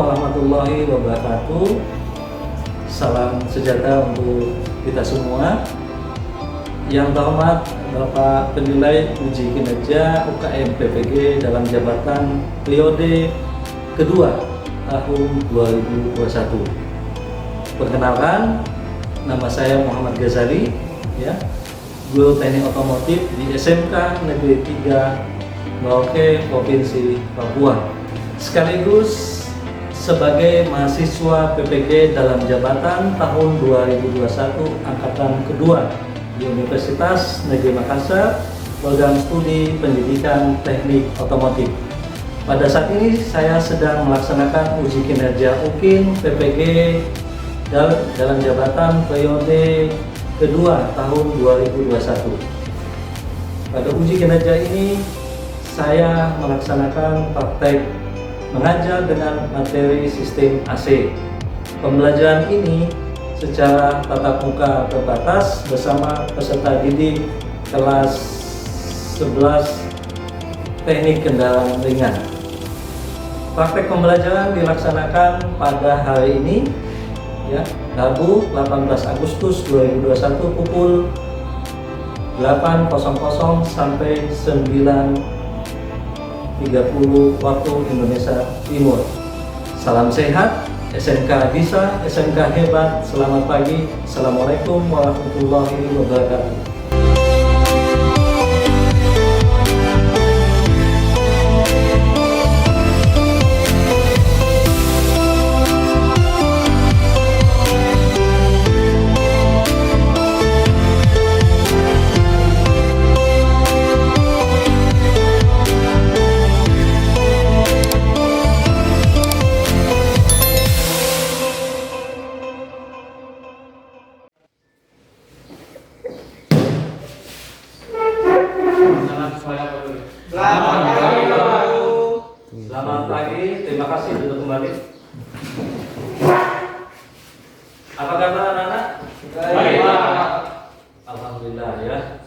warahmatullahi wabarakatuh. Salam sejahtera untuk kita semua. Yang terhormat Bapak Penilai Uji Kinerja UKM PPG dalam jabatan periode kedua tahun 2021. Perkenalkan, nama saya Muhammad Ghazali, ya, guru teknik otomotif di SMK Negeri 3 Merauke, Provinsi Papua. Sekaligus sebagai mahasiswa PPG dalam jabatan tahun 2021 angkatan kedua di Universitas Negeri Makassar, program studi pendidikan teknik otomotif. Pada saat ini saya sedang melaksanakan uji kinerja UKIN PPG dalam jabatan periode kedua tahun 2021. Pada uji kinerja ini saya melaksanakan praktek mengajar dengan materi sistem AC. Pembelajaran ini secara tatap muka terbatas bersama peserta didik kelas 11 teknik kendaraan ringan. Praktek pembelajaran dilaksanakan pada hari ini, ya, Rabu 18 Agustus 2021 pukul 8.00 sampai 9.30 waktu Indonesia Timur. Salam sehat, SMK bisa, SMK hebat. Selamat pagi. Assalamualaikum warahmatullahi wabarakatuh. Selamat pagi, terima kasih sudah kembali. Apa kabar anak-anak? Baik, Pak. Alhamdulillah, ya.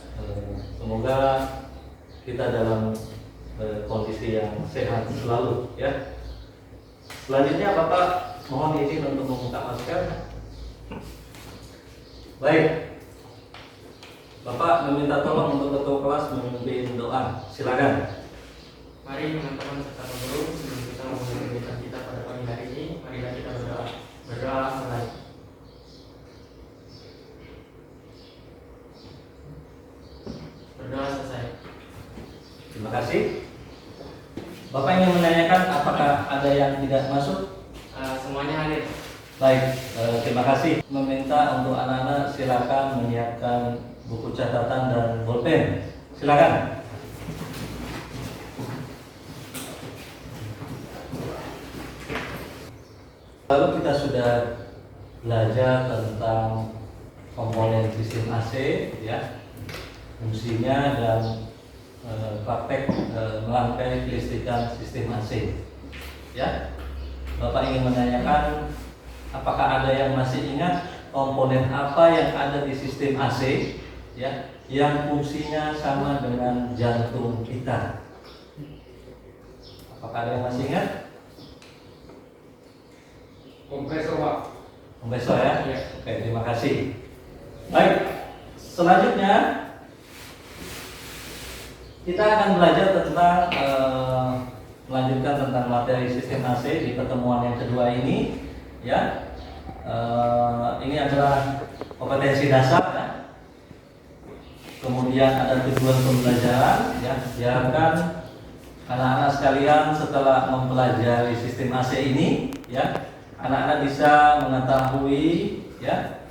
Semoga kita dalam kondisi yang sehat selalu, ya. Selanjutnya Bapak mohon izin untuk membuka masker. Baik. Bapak meminta tolong untuk ketua kelas memimpin doa. Silakan. Mari teman-teman serta guru, sebelum kita memulai kegiatan kita pada pagi hari ini, marilah kita berdoa. Berdoa mulai. Berdoa selesai. Terima kasih. Bapak ingin menanyakan apakah ada yang tidak masuk? Semuanya hadir. Baik, terima kasih. Meminta untuk anak-anak silakan menyiapkan buku catatan dan bolpen. Silakan. Lalu kita sudah belajar tentang komponen sistem AC, ya, fungsinya dan praktek merangkai kelistrikan sistem AC. Ya, Bapak ingin menanyakan apakah ada yang masih ingat komponen apa yang ada di sistem AC, ya, yang fungsinya sama dengan jantung kita? Apakah ada yang masih ingat? Kompresor, Pak. Kompresor, ya? Ya. Oke, terima kasih. Baik, selanjutnya kita akan belajar tentang melanjutkan tentang materi sistem AC di pertemuan yang kedua ini, ya. Ini adalah kompetensi dasar, ya. Kemudian ada tujuan pembelajaran, ya. Diharapkan anak-anak sekalian setelah mempelajari sistem AC ini, ya, anak-anak bisa mengetahui, ya,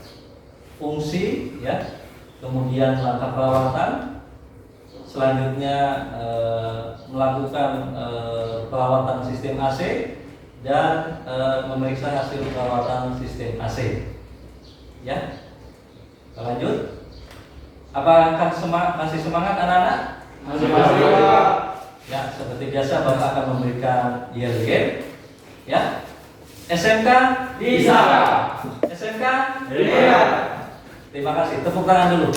fungsi, ya, kemudian langkah perawatan, selanjutnya melakukan perawatan sistem AC dan memeriksa hasil perawatan sistem AC. Ya, kita lanjut. Apakah masih semangat anak-anak? Masih, Pak. Ya, seperti biasa Bapak akan memberikan yell game. Ya, SMK Bisa. SMK Iya. Terima kasih. Tepuk tangan dulu.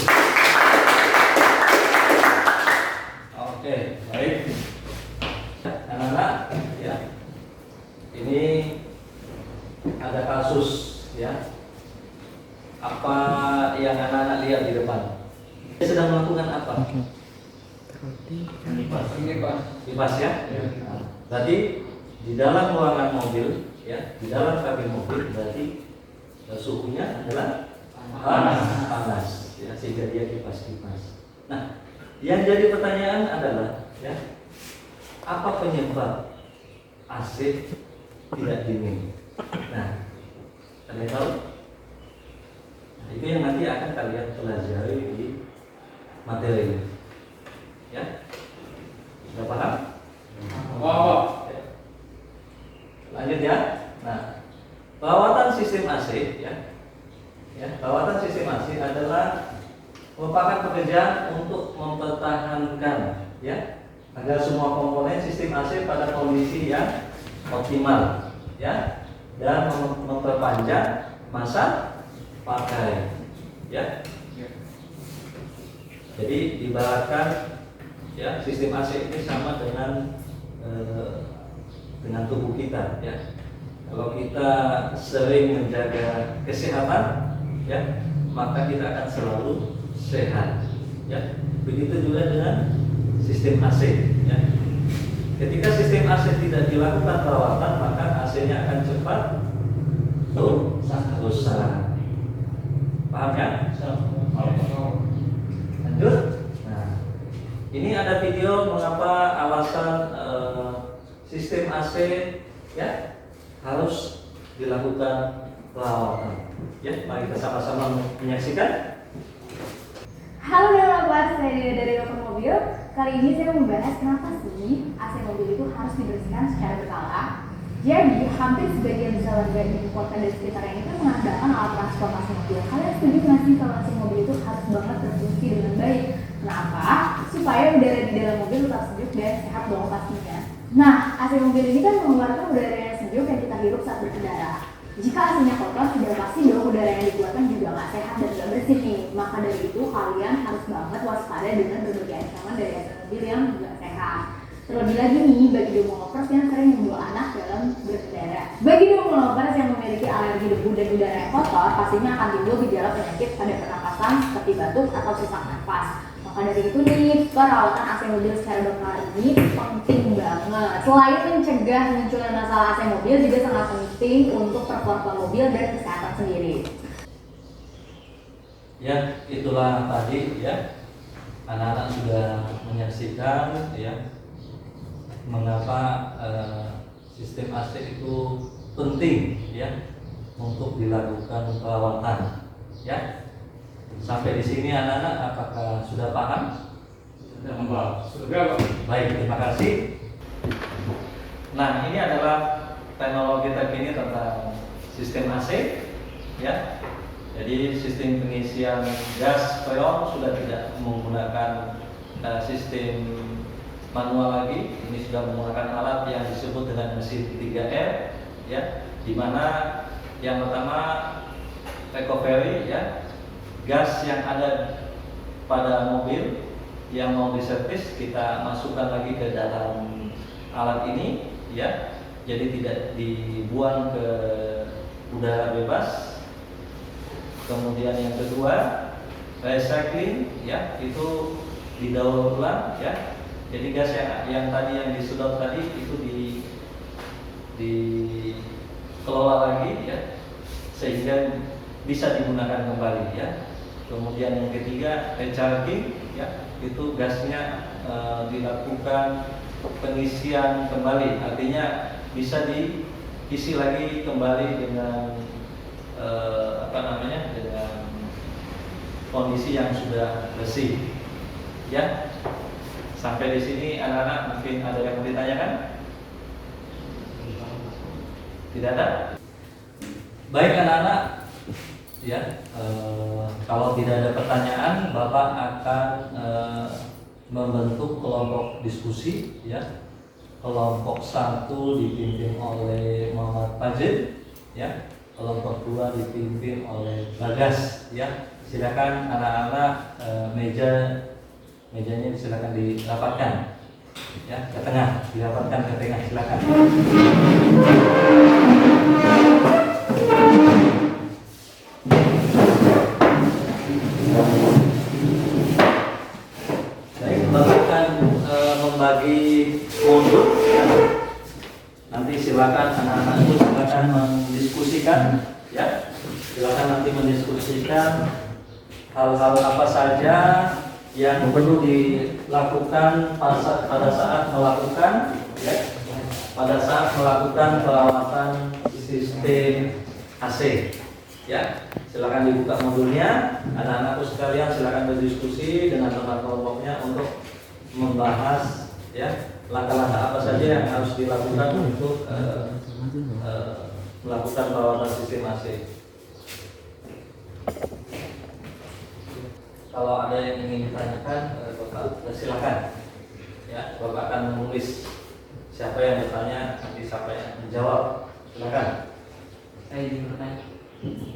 Oke, baik. Anak-anak, ya. Ini ada kasus ya. Apa yang anak-anak lihat di depan? Dia sedang melakukan apa? Kipas ya. Nah, berarti di dalam ruangan mobil ya, di dalam kabin mobil berarti suhunya adalah panas ya, sehingga dia kipas. Nah, yang jadi pertanyaan adalah ya, apa penyebab AC tidak dingin? Nah, kalian tahu? Nah, itu yang nanti akan kalian pelajari di materi ini. Ya, sudah paham? Ya. Lanjut ya. Nah, perawatan sistem AC ya, perawatan sistem AC adalah merupakan pekerjaan untuk mempertahankan ya agar semua komponen sistem AC pada kondisi yang optimal ya, dan memperpanjang masa pakai ya. Jadi diibaratkan ya, sistem AC ini sama dengan tubuh kita ya. Kalau kita sering menjaga kesehatan ya, maka kita akan selalu sehat ya. Begitu juga dengan sistem AC ya. Ketika sistem AC tidak dilakukan perawatan, maka AC-nya akan cepat rusak. Paham ya? Lanjut. Nah, ini ada video mengapa alasan sistem AC ya harus dilakukan perawatan. Ya, mari kita sama-sama menyaksikan. Halo developers, saya Dina dari Open Mobil. Kali ini saya mau membahas kenapa sih AC mobil itu harus dibersihkan secara berkala. Jadi, hampir sebagian besar warga ibu kota dan sekitarnya ini kan mengandalkan alat transportasi mobil. Kalian setuju nggak sih kalau AC mobil itu harus banget berfungsi dengan baik? Kenapa? Supaya udara di dalam mobil tetap sejuk dan sehat dong pastinya. Nah, AC mobil ini kan mengeluarkan udara yang sejuk yang kita hirup saat berkendara. Jika AC-nya kotor, sudah pasti dong udara yang dikeluarkan juga nggak sehat dan nggak bersih nih. Maka dari itu kalian harus banget waspada dengan berbagai ancaman dari AC mobil yang nggak sehat. Terlebih lagi nih bagi developers yang sering membawa anak dalam berkendara. Bagi developers yang memiliki alergi debu dan udara yang kotor, pastinya akan timbul gejala penyakit pada pernapasan seperti batuk atau sesak nafas. Maka dari itu nih, perawatan AC mobil secara berkala ini penting banget. Selain mencegah munculnya masalah AC mobil, juga sangat penting untuk performa mobil dan kesehatan sendiri. Ya, itulah tadi ya, anak-anak sudah menyaksikan ya mengapa sistem AC itu penting ya untuk dilakukan perawatan ya. Sampai di sini anak-anak apakah sudah paham? Sudah. Baik, terima kasih. Nah, ini adalah teknologi terkini tentang sistem AC ya. Jadi sistem pengisian gas freon sudah tidak menggunakan sistem manual lagi. Ini sudah menggunakan alat yang disebut dengan mesin 3R ya, di mana yang pertama recovery ya, gas yang ada pada mobil yang mau diservis kita masukkan lagi ke dalam alat ini ya, jadi tidak dibuang ke udara bebas. Kemudian yang kedua recycling ya, itu didaur ulang ya. Jadi gas yang tadi yang disedot tadi itu dikelola lagi ya, sehingga bisa digunakan kembali ya. Kemudian yang ketiga recharging ya, itu gasnya dilakukan pengisian kembali, artinya bisa diisi lagi kembali dengan dengan kondisi yang sudah bersih ya. Sampai di sini anak-anak mungkin ada yang mau ditanyakan? Tidak ada? Baik anak-anak ya, kalau tidak ada pertanyaan, Bapak akan membentuk kelompok diskusi ya. Kelompok 1 dipimpin oleh Muhammad Fajid ya, kelompok 2 dipimpin oleh Bagas ya. Silakan anak-anak, mejanya silakan dirapatkan ya, ke tengah, dirapatkan ke tengah, silakan. duduk. Ya. Nanti silakan anak-anakku silakan mendiskusikan, ya. Silakan nanti mendiskusikan hal-hal apa saja yang perlu dilakukan pada saat melakukan, ya, pada saat melakukan perawatan sistem AC. Ya, silakan dibuka modulnya. Anak-anakku sekalian silakan berdiskusi dengan teman kelompoknya untuk membahas, ya, langkah-langkah apa saja yang harus dilakukan untuk melakukan perawatan sistem AC. Kalau ada yang ingin ditanyakan, Bapak silakan. Ya, Bapak akan menulis siapa yang bertanya, nanti siapa yang menjawab. Silakan. Saya ingin bertanya,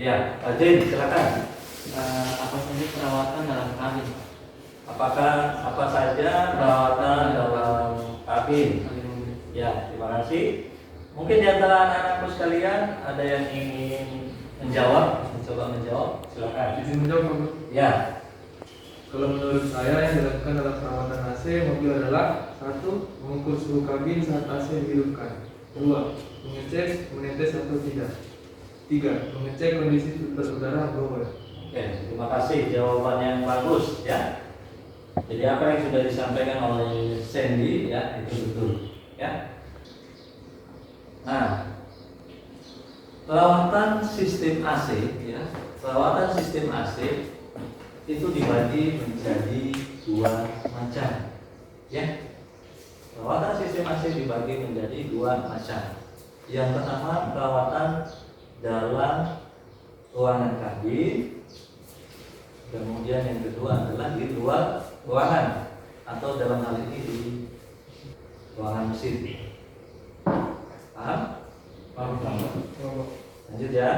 Ya, Pak Jin, silakan. apa saja perawatan dalam kabin? Apakah apa saja perawatan dalam kabin? Ya, terima kasih. Mungkin di antara anak-anakku sekalian ada yang ingin menjawab, mencoba menjawab. Silakan. Izin menjawab, Pak. Ya. Kalau menurut saya yang dilakukan dalam perawatan AC mobil adalah 1. Mengukur suhu kabin saat AC dihidupkan. 2. Mengecek menetes atau tidak. 3. Mengecek kondisi filter udara blower. Oke, terima kasih jawaban yang bagus, ya. Jadi apa yang sudah disampaikan oleh Sandy, ya, itu betul, ya. Nah, perawatan sistem AC, ya, perawatan sistem AC itu dibagi menjadi 2 macam, ya. Perawatan sistem AC dibagi menjadi 2 macam. Yang pertama perawatan dalam ruangan kabin, kemudian yang kedua adalah di luar ruangan atau dalam hal ini di ruangan mesin. Paham? Paham. Lanjut ya.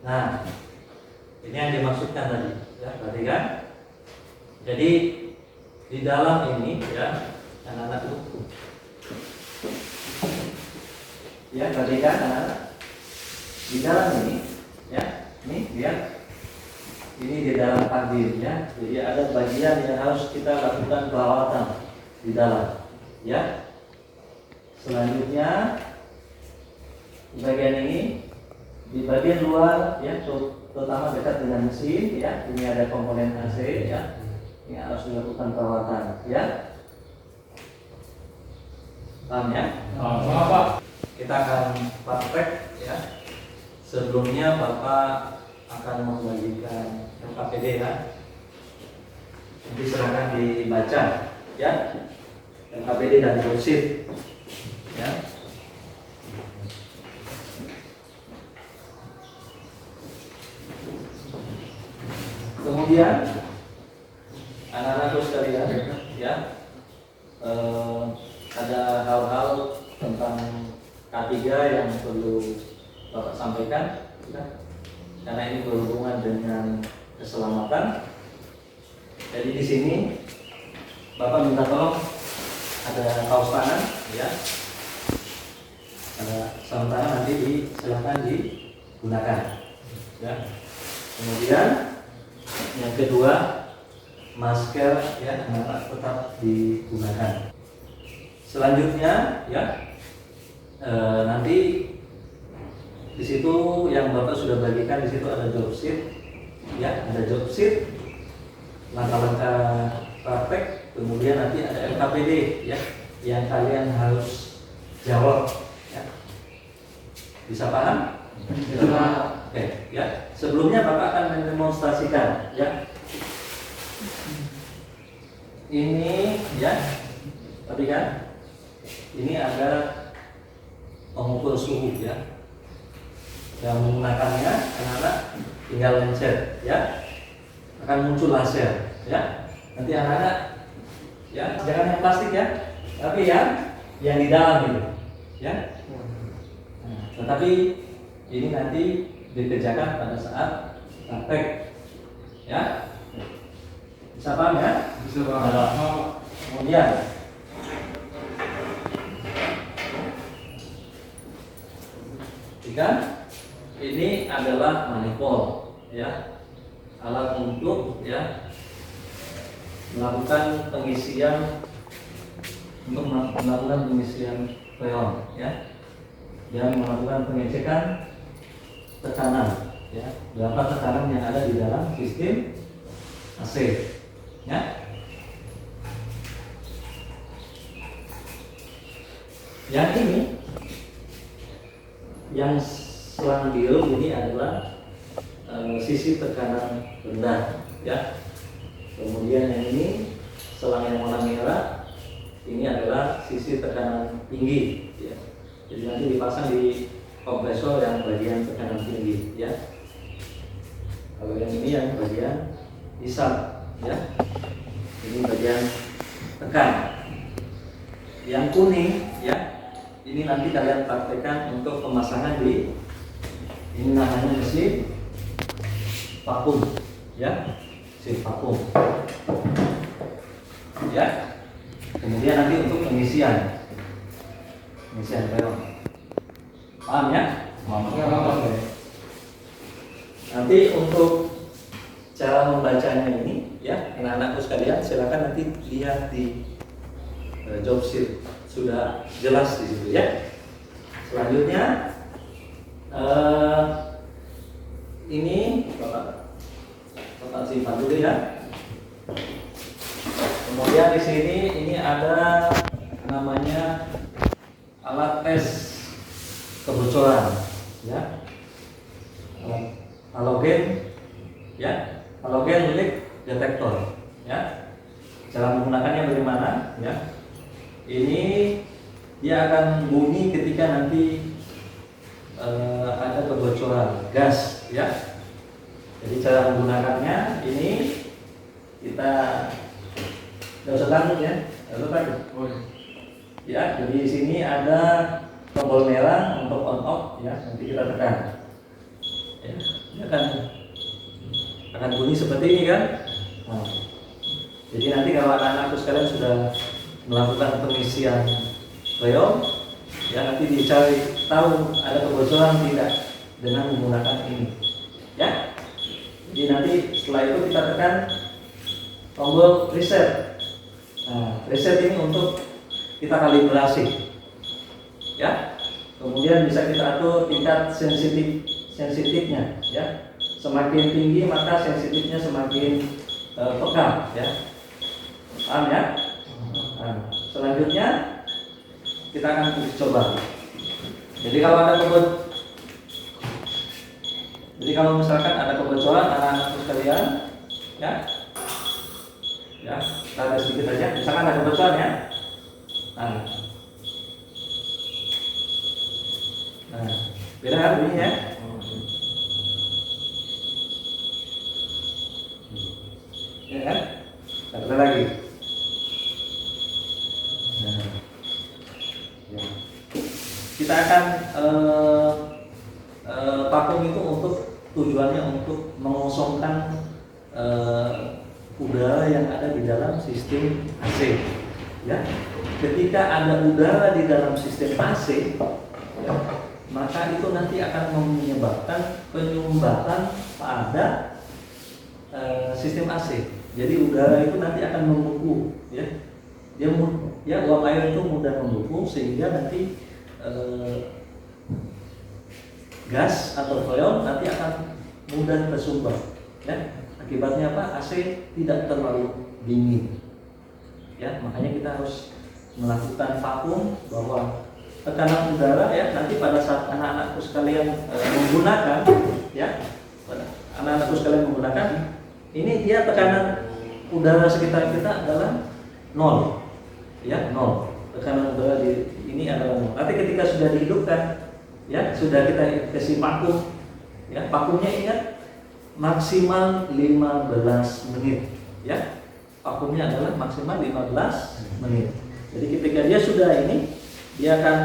Nah, ini yang dimaksudkan tadi, ya, tadi kan? Jadi di dalam ini, ya, anak-anak itu, ya, tadi kan anak-anak, di dalam ini, ya, ini lihat, ini di dalam kabin, ya. Jadi ada bagian yang harus kita lakukan perawatan di dalam, ya. Selanjutnya di bagian ini, di bagian luar, ya, terutama dekat dengan mesin, ya, ini ada komponen AC, ya, ini harus dilakukan perawatan, ya. Paham ya? Paham, Pak. Kita akan praktek, ya. Sebelumnya Bapak akan membagikan LKPD, ya. Nanti silakan dibaca, ya, LKPD dan worksheet, ya. Kemudian anak-anakku sekalian, ya, ada hal-hal tentang K3 yang perlu Bapak sampaikan, ya, karena ini berhubungan dengan keselamatan. Jadi di sini Bapak minta tolong ada kaos tangan, ya, ada sarung tangan, nanti silakan digunakan, ya. Kemudian yang kedua, masker, ya, anak-anak tetap digunakan. Selanjutnya, ya, nanti di situ yang Bapak sudah bagikan, di situ ada job sheet, ya, ada job sheet, langkah-langkah praktek, kemudian nanti ada LKPD, ya, yang kalian harus jawab, ya. Bisa paham? Bisa. Oke, ya. Sebelumnya Bapak akan mendemonstrasikan, ya. Ini, ya, tapi kan ini ada pengukur suhu, ya. Yang menggunakannya anak-anak tinggal mencet, ya, akan muncul laser, ya. Nanti anak-anak, ya, jangan yang plastik, ya, tapi yang di dalam itu, ya. Nah, tetapi ini nanti dikerjakan pada saat praktek, ya. Bisa paham, ya? Bisa, Pak. Kemudian ini adalah manifold, ya, alat untuk, ya, melakukan pengisian untuk melakukan pengisian freon ya, dan melakukan pengecekan tekanan ya, berapa tekanan yang ada di dalam sistem AC ya. Yang ini, yang selang biru ini adalah sisi tekanan rendah ya. Kemudian yang ini selang yang warna merah ini adalah sisi tekanan tinggi ya. Jadi nanti dipasang di kompresor yang bagian tekanan tinggi ya. Kalau yang ini yang bagian hisap ya, ini bagian tekan. Yang kuning ya, ini nanti kalian praktekkan untuk pemasangan di, ini namanya mesin vakum ya, mesin vakum ya. Kemudian nanti untuk pengisian freon, paham ya? Paham. Nanti untuk cara membacanya ini ya, anak-anakku sekalian silakan nanti lihat di job sheet, sudah jelas di situ ya. Selanjutnya ini Bapak simpan dulu ya. Kemudian di sini ini ada namanya alat tes kebocoran ya, halogen ya, halogen leak detektor ya. Cara menggunakannya bagaimana ya? Ini dia akan bunyi ketika nanti ada kebocoran gas ya. Jadi cara menggunakannya ini kita nggak usah takut ya, nggak usah takut. Ya, jadi di sini ada tombol merah untuk on off ya, nanti kita tekan. Ya, ini akan bunyi seperti ini kan. Nah, jadi nanti kalau anak-anakku sekalian sudah melakukan pengisian freon, ya nanti dicari tahu ada kebocoran tidak dengan menggunakan ini. Ya, jadi nanti setelah itu kita tekan tombol reset. Nah, reset ini untuk kita kalibrasi, ya. Kemudian bisa kita atur tingkat sensitifnya, ya. Semakin tinggi maka sensitifnya semakin peka, ya. Paham ya? Nah, selanjutnya kita akan coba. Jadi kalau misalkan ada kebocoran anak-anakku sekalian, ya. Ya, kita ada sedikit aja. Misalkan ada kebocoran ya. Nah, beda kan bunyi ya? Ya kan? Satu lagi. Nah, ya. Kita akan vakum itu untuk tujuannya untuk mengosongkan udara yang ada di dalam sistem AC. Ya, ketika ada udara di dalam sistem AC, ya, maka itu nanti akan menyebabkan penyumbatan pada sistem AC. Jadi udara itu nanti akan membeku, ya. Uap air itu mudah membeku sehingga nanti gas atau freon nanti akan mudah tersumbat, ya. Akibatnya apa? AC tidak terlalu dingin. Ya, makanya kita harus melakukan vakum bahwa tekanan udara ya nanti pada saat anak-anakku sekalian menggunakan ya, anak-anakku sekalian menggunakan ini dia tekanan udara sekitar kita adalah 0. Ya, 0. Tekanan udara di ini adalah 0. Nanti ketika sudah dihidupkan ya, sudah kita kasih vakum ya, vakumnya ingat maksimal 15 menit ya. Vakumnya adalah maksimal 15 menit. Jadi ketika dia sudah ini, dia akan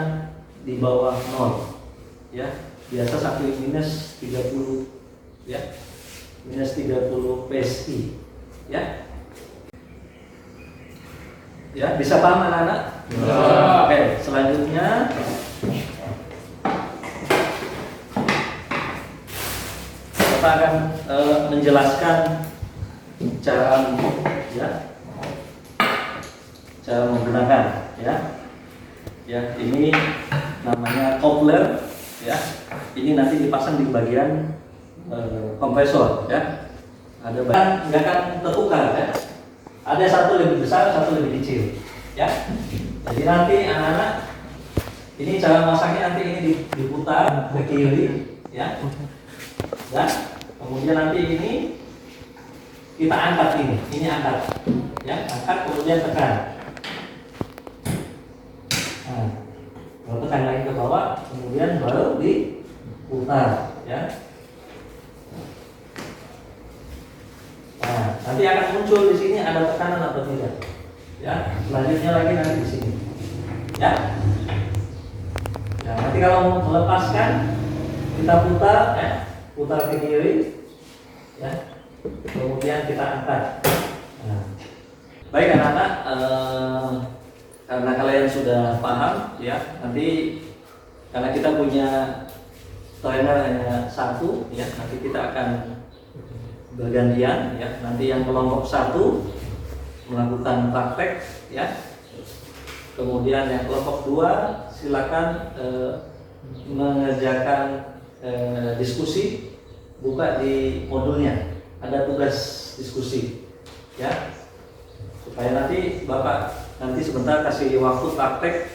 di bawah 0 ya. Biasa sampai minus 30 ya. Minus 30 PSI ya. Ya, bisa paham anak-anak? Bisa. Oke, selanjutnya Bapak akan menjelaskan cara ya cara menggunakan ya. Ya, ini namanya coupler ya. Ini nanti dipasang di bagian kompresor ya. Ada nggak akan tertukar ya. Ada satu lebih besar, satu lebih kecil ya. Jadi nanti anak-anak ini cara masangnya, nanti ini diputar ke kiri ya. Dan kemudian nanti ini kita angkat ini angkat ya, angkat kemudian tekan. Nah, kalau tekan lagi ke bawah, kemudian baru diputar ya. Nah, nanti akan muncul di sini ada tekanan atau tidak ya. Selanjutnya lagi nanti di sini ya. Nah, nanti kalau mau melepaskan kita putar ya, putar ke kiri ya, kemudian kita angkat. Nah, baik anak-anak, karena kalian sudah paham ya, nanti karena kita punya trainer hanya satu ya, nanti kita akan bergantian ya. Nanti yang kelompok 1 melakukan praktek ya, kemudian yang kelompok 2 silakan mengerjakan diskusi. Buka di modulnya, ada tugas diskusi ya, supaya nanti Bapak nanti sebentar kasih waktu praktek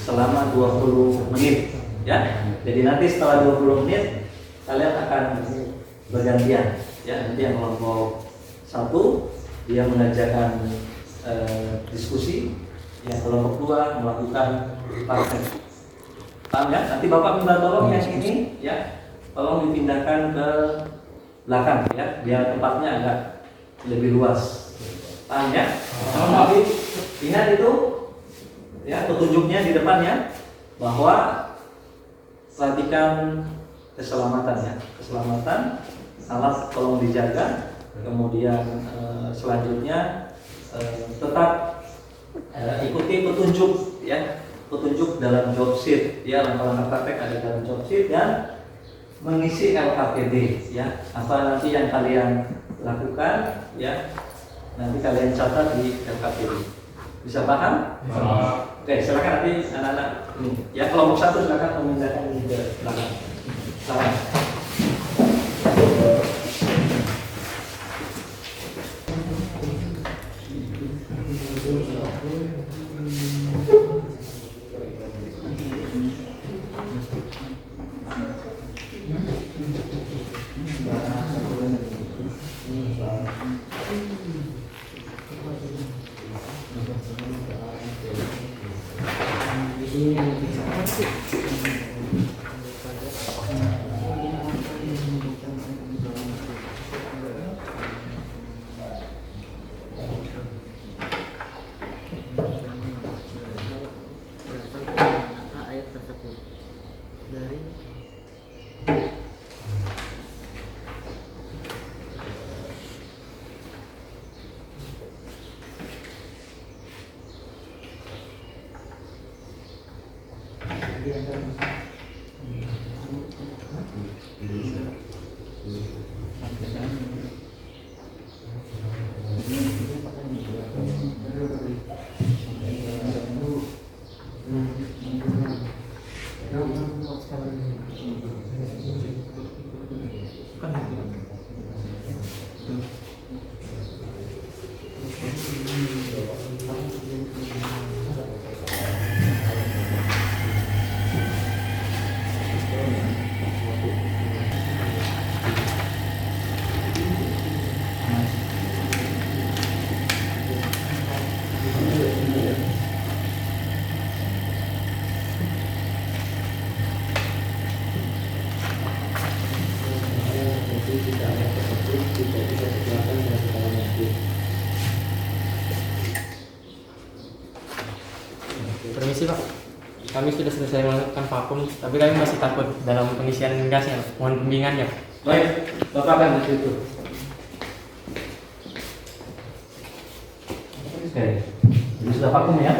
selama 20 menit ya. Jadi nanti setelah 20 menit kalian akan bergantian ya. Nanti yang kelompok 1 dia mengerjakan diskusi, yang kelompok 2 melakukan praktek. Paham ya? Nanti Bapak minta tolong yang ini ya, tolong dipindahkan ke belakang ya, biar tempatnya agak lebih luas. Paham ya? Tapi ingat itu ya, petunjuknya di depannya, bahwa perhatikan keselamatan ya, keselamatan alat tolong dijaga. Kemudian selanjutnya tetap ikuti petunjuk ya, petunjuk dalam job sheet ya, langkah-langkah praktek ada dalam job sheet, dan mengisi LKPD ya, apa nanti yang kalian lakukan ya, nanti kalian catat di LKPD. Bisa paham? Oke, silakan nanti anak-anak ini ya, kelompok 1 silakan memindahkan ini ke belakang. Silakan. Permisi Pak, kami sudah selesai melakukan vakum, tapi kami masih takut dalam pengisian gasnya. Mohon bimbingannya. Baik, Bapak akan di situ. Oke, jadi sudah vakum ya.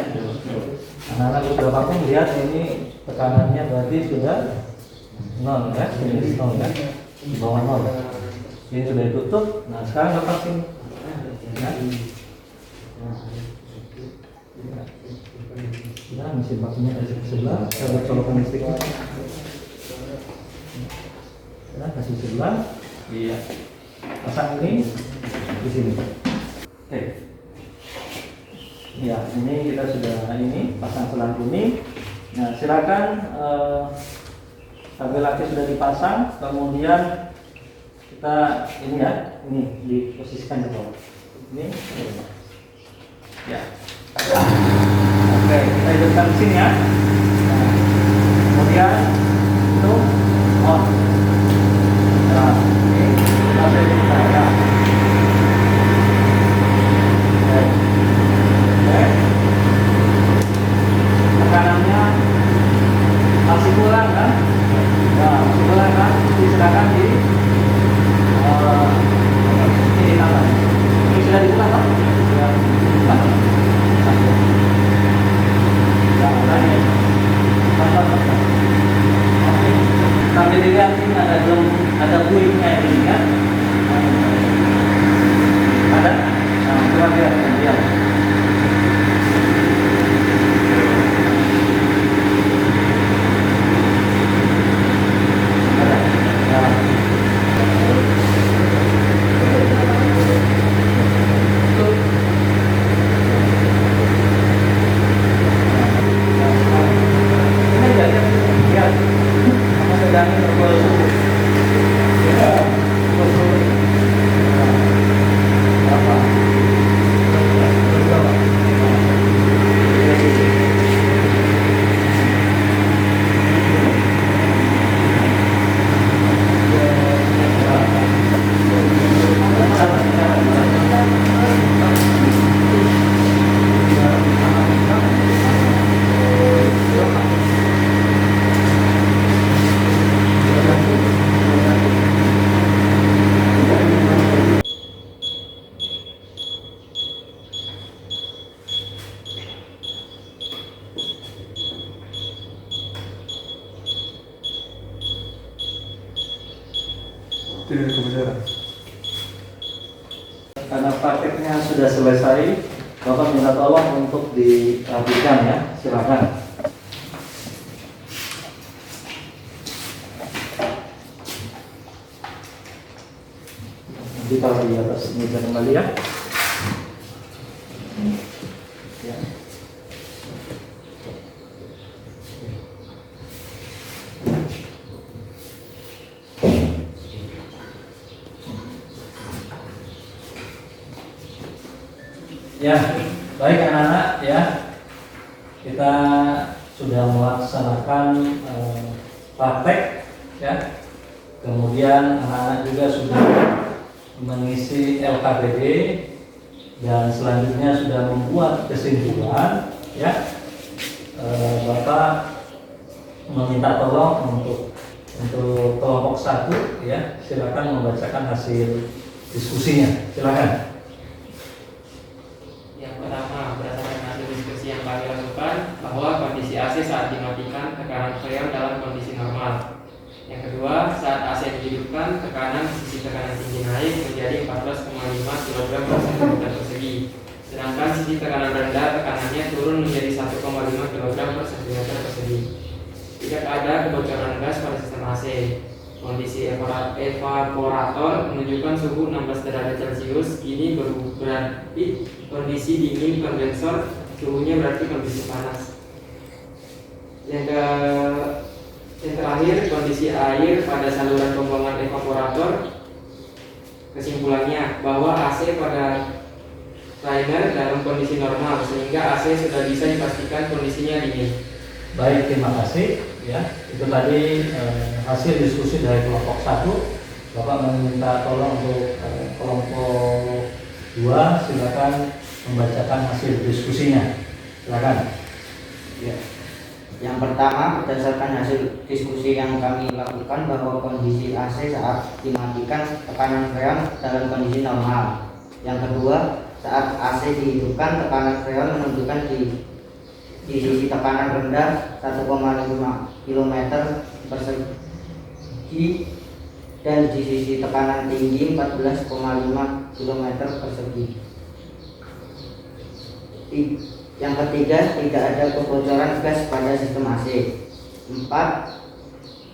Anak-anak sudah vakum, lihat ini tekanannya berarti sudah 0 ya, ini 0 ya, di bawah 0. Ini sudah ditutup. Nah sekarang lepasin. Ya. Nah, mesin bakunya dari sebelah, kita colokan listriknya. Nah, kasih sebelah, iya. Pasang ini di sini. Oke. Ya, ini kita sudah ini pasang selang kuning. Nah, silakan kabel aki sudah dipasang, kemudian kita ini ya, ini diposisikan di bawah. Ini. Ya. Oke, kita hidupkan sini ya. Nah, kemudian itu on. Nah, ini masih kita ya. Oke. Tekanannya masih kurang kan? Nah, masih kurang kan? Silakan di ini namanya. Ini sudah dibuka kan? Ya, dibuka. Sampai dilihat ini ada buihnya ini kan? Ada? Nah, coba lihat. Ada. Nah. Tidak kebenaran. Karena prakteknya sudah selesai, Bapak minta tolong untuk dirapikan ya, silakan. Ditaruh di atas meja kembali ya. Ya. Ya, baik anak-anak ya. Kita sudah melaksanakan praktek ya. Kemudian anak-anak juga sudah mengisi LKPD dan selanjutnya sudah membuat kesimpulan ya. Bapak meminta tolong untuk kelompok 1 ya, silakan membacakan hasil diskusinya. Silakan. Pertama, berdasarkan hasil diskusi yang kami lakukan bahwa kondisi AC saat dimatikan tekanan freon dalam kondisi normal. Yang kedua, saat AC dihidupkan tekanan sisi tekanan tinggi naik menjadi 14,5 kg per cm persegi. Sedangkan sisi tekanan rendah tekanannya turun menjadi 1,5 kg per cm persegi. Tidak ada kebocoran gas pada sistem AC. Kondisi evaporator menunjukkan suhu 16 derajat Celcius. Ini berarti kondisi dingin kondensor, suhunya berarti kondisi panas. Yang terakhir, kondisi air pada saluran pembuangan evaporator. Kesimpulannya bahwa AC pada liner dalam kondisi normal, sehingga AC sudah bisa dipastikan kondisinya dingin. Baik, terima kasih ya. Itu tadi hasil diskusi dari kelompok 1. Bapak meminta tolong untuk kelompok 2, silakan membacakan hasil diskusinya. Silakan. Ya. Yang pertama, berdasarkan hasil diskusi yang kami lakukan bahwa kondisi AC saat dimatikan tekanan freon dalam kondisi normal. Yang kedua, saat AC dihidupkan tekanan freon menunjukkan di sisi tekanan rendah 1,5 km persegi dan di sisi tekanan tinggi 14,5 km persegi. Yang ketiga, tidak ada kebocoran gas pada sistem AC. 4.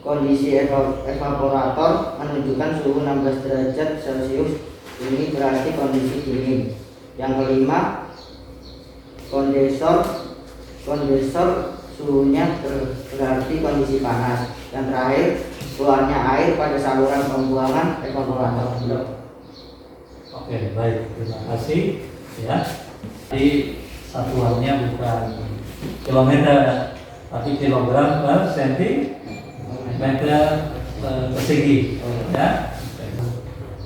Kondisi evaporator menunjukkan suhu 16 derajat Celcius, ini berarti kondisi dingin. Yang kelima, kondensor suhunya berarti kondisi panas. Yang terakhir, keluarnya air pada saluran pembuangan evaporator. Oke, baik, terima kasih ya. Jadi satuannya bukan kilometer tapi kilogram per sentimeter persegi ya.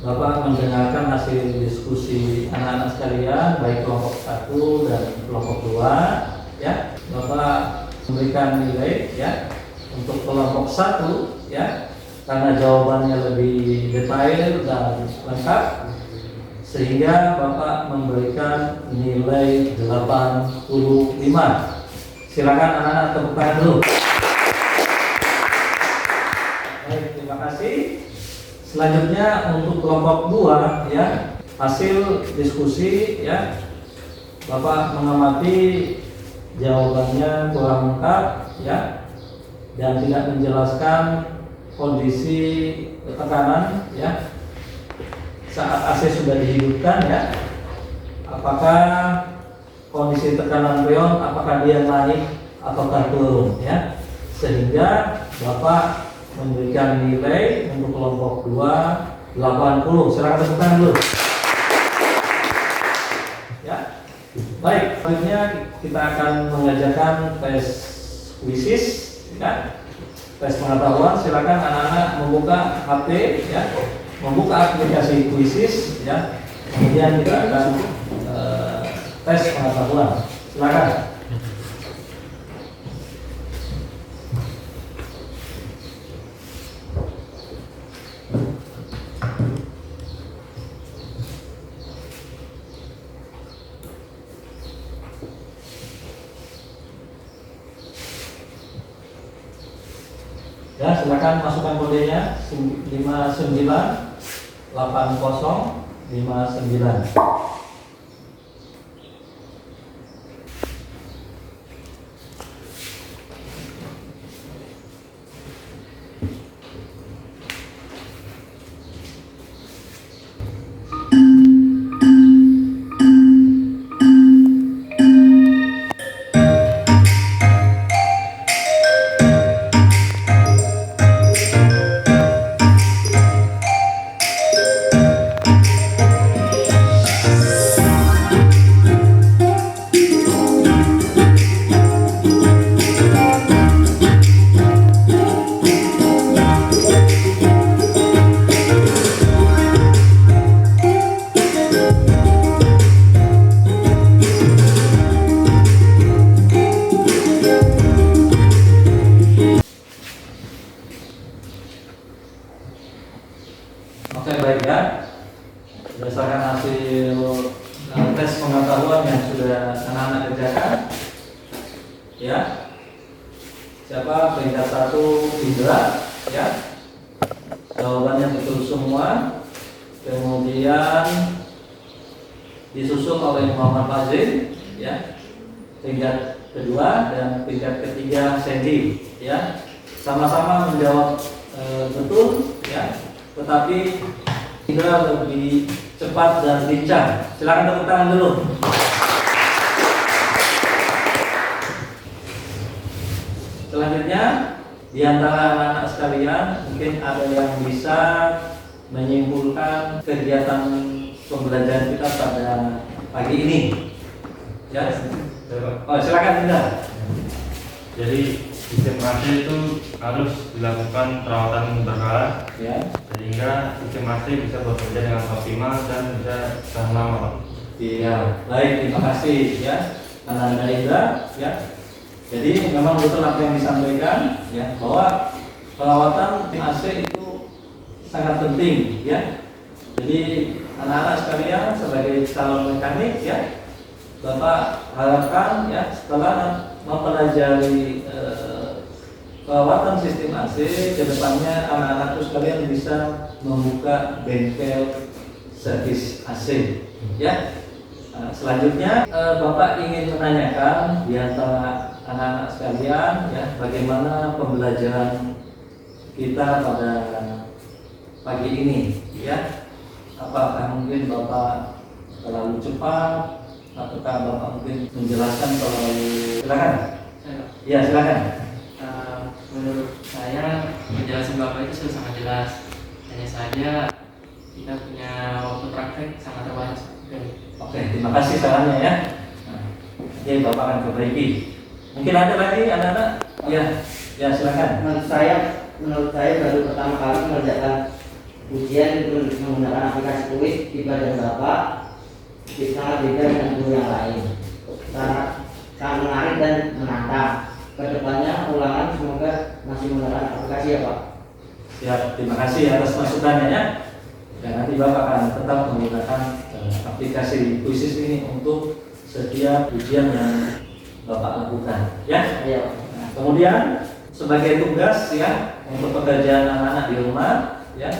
Bapak mendengarkan hasil diskusi anak-anak sekalian baik kelompok 1 dan kelompok 2 ya. Bapak memberikan nilai ya untuk kelompok 1 ya karena jawabannya lebih detail dan lengkap sehingga Bapak memberikan nilai 85. Silakan anak-anak tepuk tangan dulu. Baik, terima kasih. Selanjutnya untuk kelompok 2 ya, hasil diskusi ya. Bapak mengamati jawabannya kurang lengkap ya dan tidak menjelaskan kondisi tekanan ya saat AC sudah dihidupkan ya. Apakah kondisi tekanan freon apakah dia naik ataukah turun ya, sehingga Bapak memberikan nilai untuk kelompok 2 80. Silakan tepuk tangan dulu ya. Baik, selanjutnya kita akan mengajarkan tes kuisis ya, tes pengetahuan. Silakan anak-anak membuka HP ya, membuka aplikasi kuisis ya, kemudian kita akan tes pengetahuan. Silakan. Ya, silakan masukkan kodenya 598059. Oke, baik ya. Berdasarkan hasil tes pengetahuan yang sudah anak-anak kerjakan ya. Siapa peringkat 1? Indra ya. Jawabannya betul semua. Kemudian disusul oleh Muhammad Fazil ya. Peringkat kedua dan peringkat ketiga Sandy ya. Sama-sama menjawab betul ya. Tetapi Indra lebih cepat dan lincah. Silakan tepuk tangan dulu. Selanjutnya, di antara anak-anak sekalian mungkin ada yang bisa menyimpulkan kegiatan pembelajaran kita pada pagi ini. Ya, oh silakan Indra. Jadi sistem AC itu harus dilakukan perawatan berkala Ya. sehingga sistem AC bisa bekerja dengan optimal dan bisa tahan lama. Iya, baik, terima kasih ya, Anda Indra ya. Jadi memang betul apa yang disampaikan ya, bahwa perawatan tim AC itu sangat penting ya. Jadi anak-anak sekalian sebagai calon mekanik ya, Bapak harapkan ya setelah mempelajari perawatan sistem AC, kedepannya anak-anakku sekalian bisa membuka bengkel servis AC ya. Selanjutnya Bapak ingin menanyakan di antara anak-anak sekalian ya, bagaimana pembelajaran kita pada pagi ini ya. Apakah mungkin Bapak terlalu cepat ataukah Bapak mungkin menjelaskan terlalu, silakan. Ya, silakan. Menurut saya penjelasan Bapak itu sudah sangat jelas. Hanya saja kita punya waktu praktek sangat terbatas. Oke, terima kasih sarannya ya. Oke, Bapak akan perbaiki. Mungkin ada lagi anak-anak? Ya silakan. Menurut saya baru pertama kali mengerjakan ujian itu menggunakan aplikasi kuis di badan Bapak sangat beda dengan guru yang lain. Sangat menarik dan menantang. Kedepannya ulangan semoga masih menggunakan aplikasi ya Pak. Siap, terima kasih atas masukannya ya. Dan nanti Bapak akan tetap menggunakan aplikasi khusus ini untuk setiap ujian yang Bapak lakukan ya. Nah, kemudian sebagai tugas ya untuk pekerjaan anak-anak di rumah ya,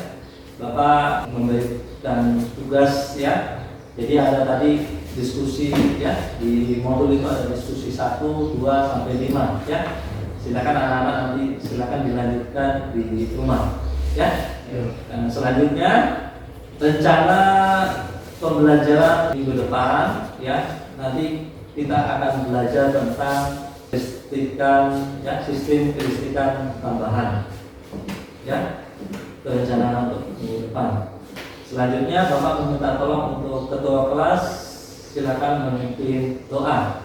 Bapak memberikan tugas ya. Jadi ada tadi diskusi ya, di modul itu ada diskusi 1, 2 sampai 5 ya. Silakan anak-anak nanti silakan dilanjutkan di rumah ya. Dan selanjutnya rencana pembelajaran minggu depan ya, nanti kita akan belajar tentang sistem kelistrikan tambahan ya, perencanaan untuk minggu depan. Selanjutnya Bapak meminta tolong untuk ketua kelas, silakan memimpin doa.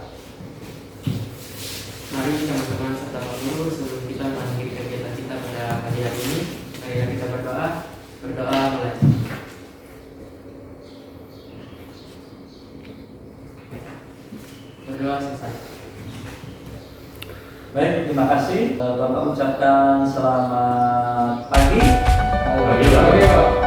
Mari teman-teman serta Pak Guru, sebelum kita mengakhiri kegiatan kita pada pagi hari ini, mari kita berdoa mulai. Berdoa selesai. Baik, terima kasih. Bapak ucapkan selamat pagi. Ayo.